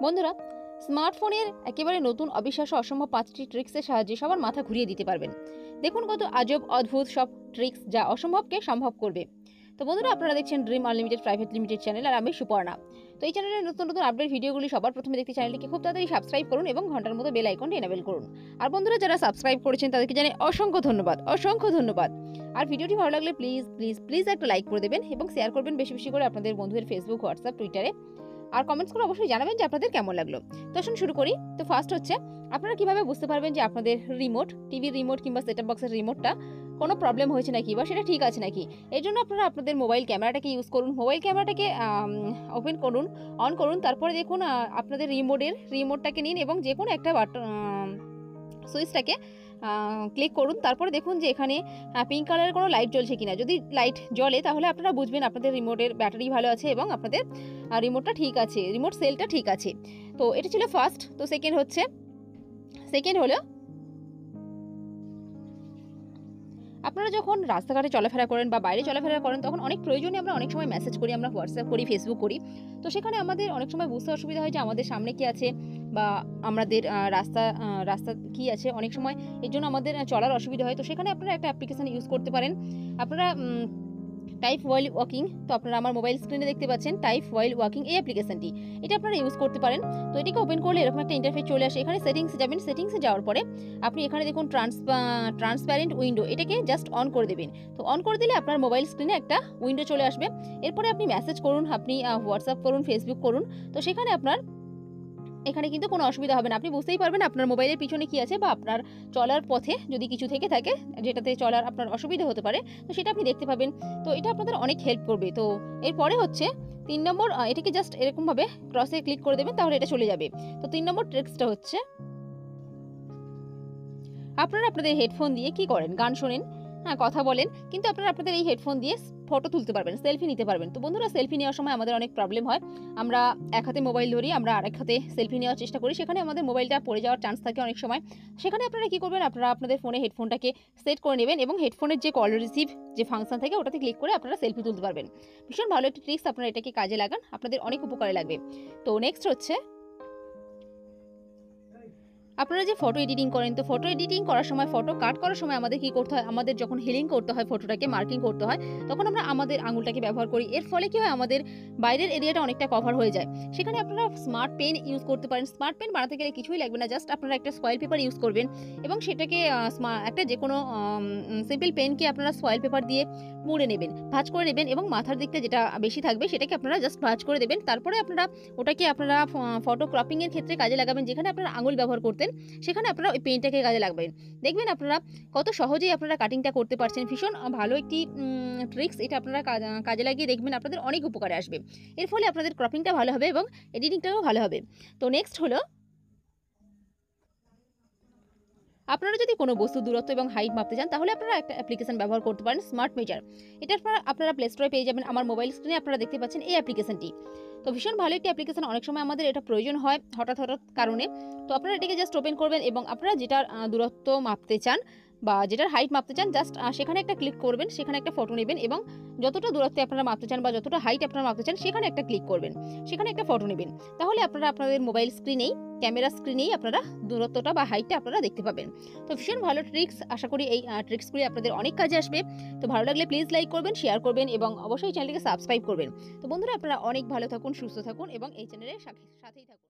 বন্ধুরা, স্মার্টফোনের একেবারে নতুন অবিশ্বাস্য অসম্ভব 5টি ট্রিক্সের সাহায্যে সবার মাথা ঘুরিয়ে দিতে পারবেন। দেখুন কত আজব অদ্ভুত সব ট্রিক্স যা অসম্ভবকে সম্ভব করবে। তো বন্ধুরা, আপনারা দেখছেন dream unlimited private limited channel, আর আমি সুপর্ণা। তো এই চ্যানেলের নতুন নতুন আপডেট ভিডিওগুলি সবার প্রথমে দেখতে চ্যানেলটিকে খুব তাড়াতাড়ি সাবস্ক্রাইব করুন এবং ঘন্টার মতো বেল আইকনটি এনেবেল করুন। আর বন্ধুরা, যারা সাবস্ক্রাইব করেছেন তাদেরকে জানাই অসংখ্য ধন্যবাদ, অসংখ্য ধন্যবাদ। আর ভিডিওটি ভালো লাগলে প্লিজ প্লিজ প্লিজ একটা লাইক করে দেবেন এবং শেয়ার করবেন বেশি বেশি করে আপনাদের বন্ধুদের ফেসবুক, হোয়াটসঅ্যাপ, টুইটারে। আর কমেন্টস করে অবশ্যই জানাবেন যে আপনাদের কেমন লাগলো। তো আসুন শুরু করি। তো ফার্স্ট হচ্ছে, আপনারা কিভাবে বুঝতে পারবেন যে আপনাদের রিমোট, টিভির রিমোট কিংবা সেটআপ বক্সের রিমোটটা কোনো প্রবলেম হয়েছে নাকি বা সেটা ঠিক আছে নাকি। এর জন্য আপনারা আপনাদের মোবাইল ক্যামেরাটাকে ইউজ করুন। মোবাইল ক্যামেরাটাকে ওপেন করুন, অন করুন, তারপরে দেখুন আপনাদের রিমোটটাকে নিন এবং যে কোনো একটা সুইচটাকে ক্লিক করুন। তারপরে দেখুন যে এখানে পিঙ্ক কালারের কোনো লাইট জ্বলছে কিনা। যদি লাইট জ্বলে তাহলে আপনারা বুঝবেন আপনাদের রিমোটের ব্যাটারি ভালো আছে এবং আপনাদের রিমোটটা ঠিক আছে, রিমোট সেলটা ঠিক আছে। তো এটা ছিল ফার্স্ট। তো সেকেন্ড হলো, আপনারা যখন রাস্তাঘাটে চলাফেরা করেন বা বাইরে চলাফেরা করেন তখন অনেক প্রয়োজনে আমরা অনেক সময় মেসেজ করি, আমরা হোয়াটসঅ্যাপ করি, ফেসবুক করি। তো সেখানে আমাদের অনেক সময় বুঝতে অসুবিধা হয় যে আমাদের সামনে কি আছে বা আমাদের রাস্তা কি আছে। অনেক সময় এর জন্য আমাদের চলার অসুবিধা হয়। তো সেখানে আপনারা একটা অ্যাপ্লিকেশন ইউজ করতে পারেন। আপনারা টাইপ ওয়াইল ওয়াকিং, তো আপনারা আমার মোবাইল স্ক্রিনে দেখতে পাচ্ছেন টাইপ ওয়াইল ওয়াকিং এই অ্যাপ্লিকেশনটি, এটা আপনারা ইউজ করতে পারেন। তো এটাকে ওপেন করলে এরকম একটা ইন্টারফেস চলে আসে। এখানে সেটিংসে যাবেন, সেটিংসে যাওয়ার পরে আপনি এখানে দেখুন ট্রান্সপ্যারেন্ট উইন্ডো, এটাকে জাস্ট অন করে দেবেন। তো অন করে দিলে আপনার মোবাইল স্ক্রিনে একটা উইন্ডো চলে আসবে। এরপরে আপনি মেসেজ করুন, আপনি হোয়াটসঅ্যাপ করুন, ফেসবুক করুন। তো সেখানে আপনার এখানে কিন্তু কোনো অসুবিধা হবে না। আপনি বুঝতেই পারবেন আপনার মোবাইলের পিছনে কি আছে বা আপনার চলার পথে যদি কিছু থেকে থাকে যেটাতে চলার আপনার অসুবিধা হতে পারে, তো সেটা আপনি দেখতে পাবেন। তো এটা আপনাদের অনেক হেল্প করবে। তো এরপরে হচ্ছে 3 নম্বর, এটাকে জাস্ট এরকমভাবে ক্রসে ক্লিক করে দেবেন, তাহলে এটা চলে যাবে। তো 3 নম্বর ট্রিক্সটা হচ্ছে, আপনারা আপনাদের হেডফোন দিয়ে কি করেন, গান শোনেন, হ্যাঁ কথা বলেন, কিন্তু আপনারা আপনাদের এই হেডফোন দিয়ে ফটো তুলতে পারবেন, সেলফি নিতে পারবেন। তো বন্ধুরা, সেলফি নেওয়ার সময় আমাদের অনেক প্রবলেম হয়। আমরা এক হাতে মোবাইল ধরি, আমরা আরেক হাতে সেলফি নেওয়ার চেষ্টা করি, সেখানে আমাদের মোবাইলটা পড়ে যাওয়ার চান্স থাকে অনেক সময়। সেখানে আপনারা কি করবেন, আপনারা আপনাদের ফোনে হেডফোনটাকে সেট করে নেবেন এবং হেডফোনের যে কল রিসিভ যে ফাংশন থাকে ওটাতে ক্লিক করে আপনারা সেলফি তুলতে পারবেন। ভীষণ ভালো একটি ট্রিক্স, আপনারা এটাকে কাজে লাগান, আপনাদের অনেক উপকারে লাগবে। তো নেক্সট হচ্ছে, আপনারা যে ফটো এডিটিং করেন, তো ফটো এডিটিং করার সময়, ফটো কাট করার সময় আমাদের কি করতে হয়, আমাদের যখন হিলিং করতে হয়, ফটোটাকে মার্কিং করতে হয়, তখন আমরা আমাদের আঙুলটাকে ব্যবহার করি। এর ফলে কি হয়, আমাদের বাইরের এরিয়াটা অনেকটা কভার হয়ে যায়। সেখানে আপনারা স্মার্ট পেন ইউজ করতে পারেন। স্মার্ট পেন বানাতে গেলে কিছুই লাগবে না, জাস্ট আপনারা একটা ফয়েল পেপার ইউজ করবেন এবং সেটাকে একটা যে কোনো সিম্পল পেনকে আপনারা ফয়েল পেপার দিয়ে মুড়ে নেবেন, ভাঁজ করে নেবেন এবং মাথার দিকটা যেটা বেশি থাকবে সেটাকে আপনারা জাস্ট ভাঁজ করে দেবেন। তারপরে আপনারা ওটাকে আপনারা ফটো ক্রপিংয়ের ক্ষেত্রে কাজে লাগাবেন। যেখানে আপনারা আঙুল ব্যবহার করতেন সেখানে আপনারা ওই পেনটাকে কাজে লাগবেন। দেখবেন আপনারা কত সহজেই আপনারা কাটিংটা করতে পারছেন। ভীষণ ভালো একটি ট্রিক্স, এটা আপনারা কাজে লাগিয়ে দেখবেন, আপনাদের অনেক উপকারে আসবে। এর ফলে আপনাদের ক্রপিংটা ভালো হবে এবং এডিটিংটাও ভালো হবে। তো নেক্সট হলো, আপনারা যদি কোনো বস্তু দূরত্ব এবং হাইট মাপতে চান তাহলে আপনারা একটা অ্যাপ্লিকেশন ব্যবহার করতে পারেন, স্মার্ট মেজার। এটা আপনারা প্লে স্টোরে পেয়ে যাবেন। আমার মোবাইল স্ক্রিনে আপনারা দেখতে পাচ্ছেন এই অ্যাপ্লিকেশনটি। তো ভীষণ ভালো একটি অ্যাপ্লিকেশন, অনেক সময় আমাদের এটা প্রয়োজন হয় হঠাৎ কারণে। তো আপনারা এটাকে জাস্ট ওপেন করবেন এবং আপনারা যেটার দূরত্ব মাপতে চান বা যেটার হাইট মাপতে চান, জাস্ট সেখানে একটা ক্লিক করবেন, সেখানে একটা ফটো নেবেন এবং যতটা দূরত্বে আপনারা মাপতে চান বা যতটা হাইট আপনারা মাপতে চান সেখানে একটা ক্লিক করবেন, সেখানে একটা ফটো নেবেন। তাহলে আপনারা আপনাদের মোবাইল স্ক্রিনেই, ক্যামেরা স্ক্রিনেই আপনারা দূরত্বটা বা হাইটটা আপনারা দেখতে পাবেন। তো ভীষণ ভালো ট্রিক্স, আশা করি এই ট্রিক্সগুলি আপনাদের অনেক কাজে আসবে। তো ভালো লাগলে প্লিজ লাইক করবেন, শেয়ার করবেন এবং অবশ্যই চ্যানেলটিকে সাবস্ক্রাইব করবেন। তো বন্ধুরা, আপনারা অনেক ভালো থাকুন, সুস্থ থাকুন এবং এই চ্যানেলের সাথেই থাকুন।